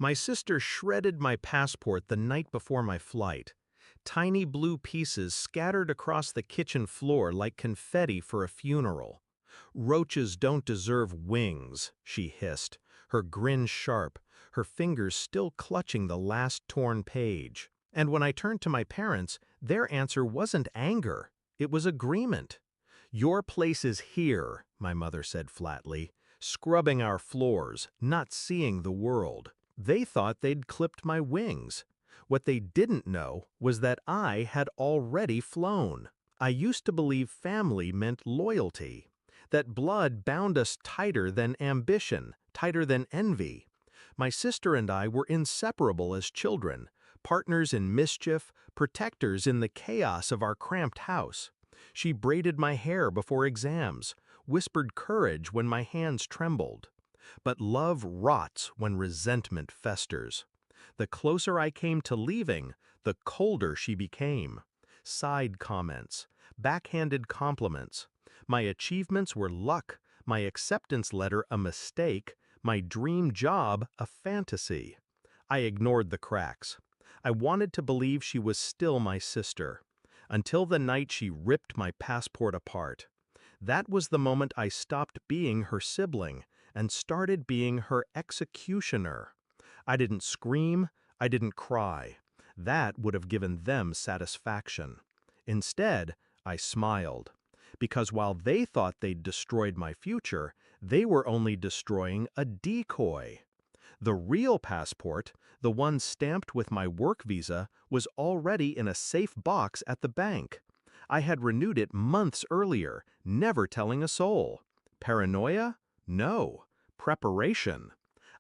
My sister shredded my passport the night before my flight. Tiny blue pieces scattered across the kitchen floor like confetti for a funeral. "Roaches don't deserve wings," she hissed, her grin sharp, her fingers still clutching the last torn page. And when I turned to my parents, their answer wasn't anger, it was agreement. "Your place is here," my mother said flatly, "scrubbing our floors, not seeing the world." They thought they'd clipped my wings. What they didn't know was that I had already flown. I used to believe family meant loyalty, that blood bound us tighter than ambition, tighter than envy. My sister and I were inseparable as children, partners in mischief, protectors in the chaos of our cramped house. She braided my hair before exams, whispered courage when my hands trembled. But love rots when resentment festers. The closer I came to leaving, the colder she became. Side comments, backhanded compliments. My achievements were luck, my acceptance letter a mistake, my dream job a fantasy. I ignored the cracks. I wanted to believe she was still my sister, until the night she ripped my passport apart. That was the moment I stopped being her sibling and started being her executioner. I didn't scream, I didn't cry. That would have given them satisfaction. Instead, I smiled, because while they thought they'd destroyed my future, they were only destroying a decoy. The real passport, the one stamped with my work visa, was already in a safe box at the bank. I had renewed it months earlier, never telling a soul. Paranoia? No. Preparation.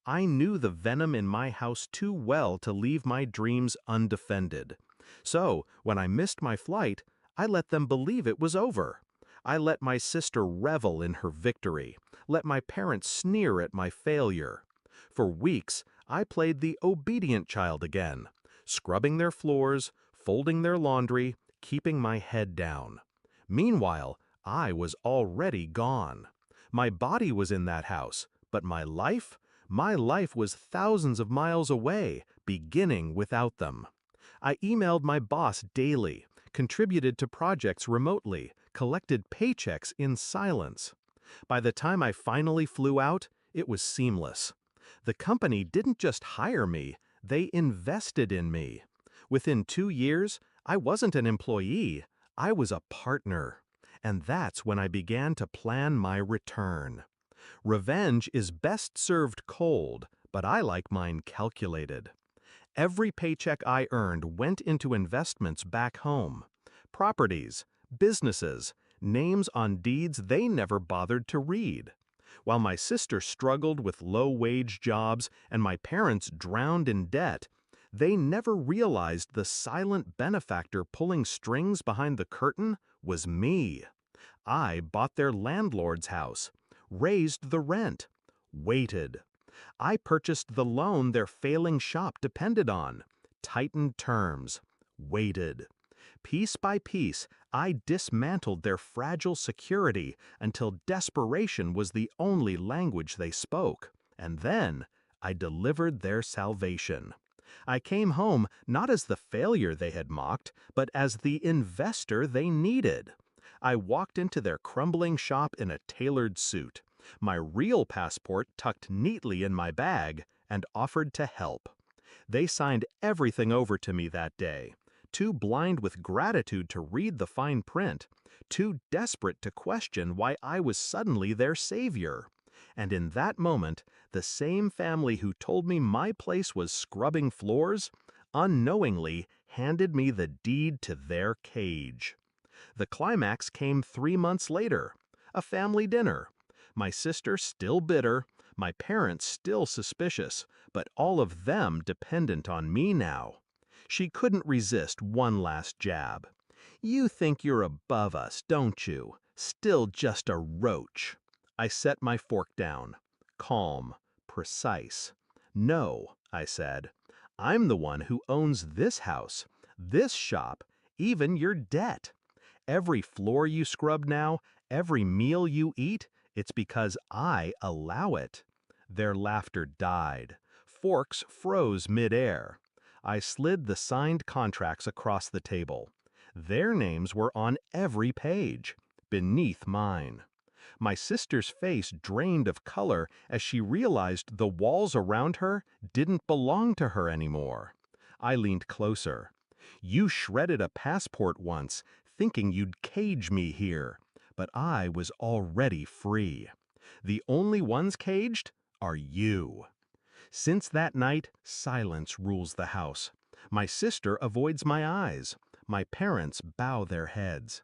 I knew the venom in my house too well to leave my dreams undefended. So, when I missed my flight, I let them believe it was over. I let my sister revel in her victory, let my parents sneer at my failure. For weeks, I played the obedient child again, scrubbing their floors, folding their laundry, keeping my head down. Meanwhile, I was already gone. My body was in that house, but my life? My life was thousands of miles away, beginning without them. I emailed my boss daily, contributed to projects remotely, collected paychecks in silence. By the time I finally flew out, it was seamless. The company didn't just hire me, they invested in me. Within 2 years, I wasn't an employee, I was a partner. And that's when I began to plan my return. Revenge is best served cold, but I like mine calculated. Every paycheck I earned went into investments back home. Properties, businesses, names on deeds they never bothered to read. While my sister struggled with low-wage jobs and my parents drowned in debt, they never realized the silent benefactor pulling strings behind the curtain was me. I bought their landlord's house, raised the rent, waited. I purchased the loan their failing shop depended on, tightened terms, waited. Piece by piece, I dismantled their fragile security until desperation was the only language they spoke. And then, I delivered their salvation. I came home not as the failure they had mocked, but as the investor they needed. I walked into their crumbling shop in a tailored suit, my real passport tucked neatly in my bag, and offered to help. They signed everything over to me that day, too blind with gratitude to read the fine print, too desperate to question why I was suddenly their savior. And in that moment, the same family who told me my place was scrubbing floors, unknowingly handed me the deed to their cage. The climax came 3 months later, a family dinner. My sister still bitter, my parents still suspicious, but all of them dependent on me now. She couldn't resist one last jab. "You think you're above us, don't you? Still just a roach." I set my fork down, calm, precise. "No," I said, "I'm the one who owns this house, this shop, even your debt. Every floor you scrub now, every meal you eat, it's because I allow it." Their laughter died. forks froze mid-air. I slid the signed contracts across the table. Their names were on every page, beneath mine. My sister's face drained of color as she realized the walls around her didn't belong to her anymore. I leaned closer. You shredded a passport once, thinking you'd cage me here, but I was already free. The only ones caged are you. Since that night, silence rules the house. My sister avoids my eyes. My parents bow their heads.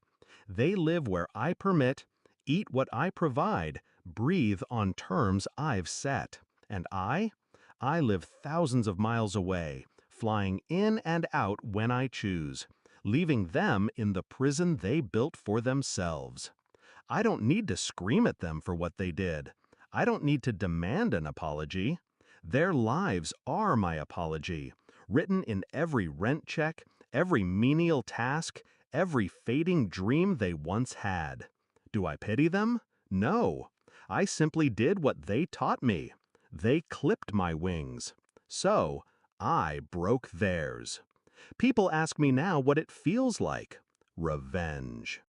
They live where I permit, eat what I provide, breathe on terms I've set. And I live thousands of miles away, flying in and out when I choose, leaving them in the prison they built for themselves. I don't need to scream at them for what they did. I don't need to demand an apology. Their lives are my apology, written in every rent check, every menial task, every fading dream they once had. Do I pity them? No. I simply did what they taught me. They clipped my wings. So, I broke theirs. People ask me now what it feels like. Revenge.